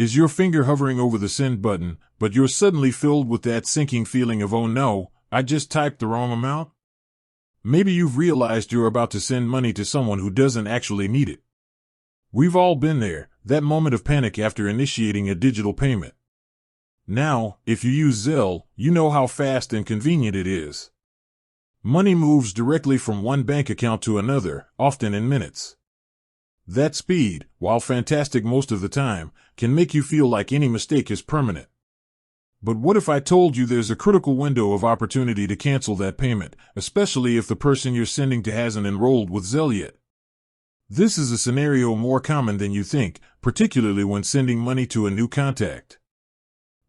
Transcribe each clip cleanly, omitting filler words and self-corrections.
Is your finger hovering over the send button, but you're suddenly filled with that sinking feeling of, oh no, I just typed the wrong amount? Maybe you've realized you're about to send money to someone who doesn't actually need it. We've all been there, that moment of panic after initiating a digital payment. Now, if you use Zelle, you know how fast and convenient it is. Money moves directly from one bank account to another, often in minutes. That speed, while fantastic most of the time, can make you feel like any mistake is permanent. But what if I told you there's a critical window of opportunity to cancel that payment, especially if the person you're sending to hasn't enrolled with Zelle yet? This is a scenario more common than you think, particularly when sending money to a new contact.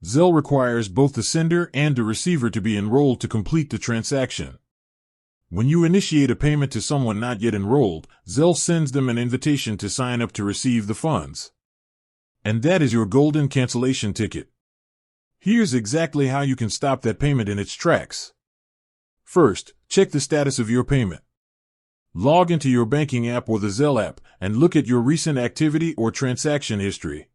Zelle requires both the sender and the receiver to be enrolled to complete the transaction. When you initiate a payment to someone not yet enrolled, Zelle sends them an invitation to sign up to receive the funds. And that is your golden cancellation ticket. Here's exactly how you can stop that payment in its tracks. First, check the status of your payment. Log into your banking app or the Zelle app and look at your recent activity or transaction history.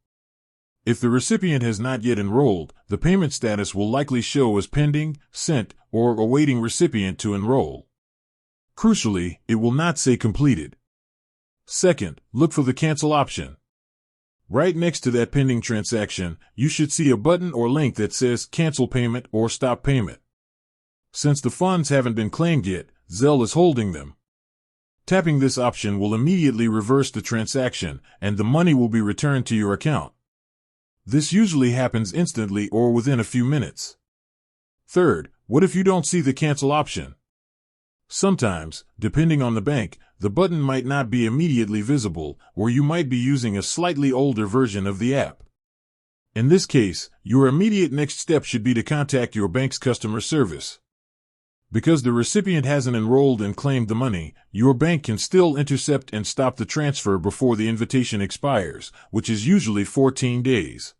If the recipient has not yet enrolled, the payment status will likely show as pending, sent, or awaiting recipient to enroll. Crucially, it will not say completed. Second, look for the cancel option. Right next to that pending transaction, you should see a button or link that says cancel payment or stop payment. Since the funds haven't been claimed yet, Zelle is holding them. Tapping this option will immediately reverse the transaction, and the money will be returned to your account. This usually happens instantly or within a few minutes. Third, what if you don't see the cancel option? Sometimes, depending on the bank, the button might not be immediately visible, or you might be using a slightly older version of the app. In this case, your immediate next step should be to contact your bank's customer service. Because the recipient hasn't enrolled and claimed the money, your bank can still intercept and stop the transfer before the invitation expires, which is usually 14 days.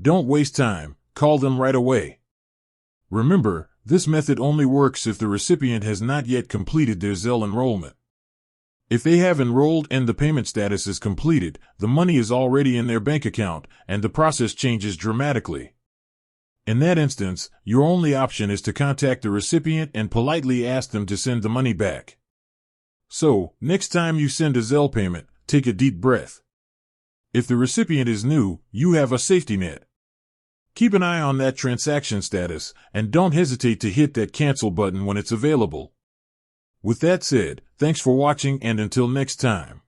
Don't waste time, call them right away. Remember, this method only works if the recipient has not yet completed their Zelle enrollment. If they have enrolled and the payment status is completed, the money is already in their bank account, and the process changes dramatically. In that instance, your only option is to contact the recipient and politely ask them to send the money back. So, next time you send a Zelle payment, take a deep breath. If the recipient is new, you have a safety net. Keep an eye on that transaction status, and don't hesitate to hit that cancel button when it's available. With that said, thanks for watching, and until next time.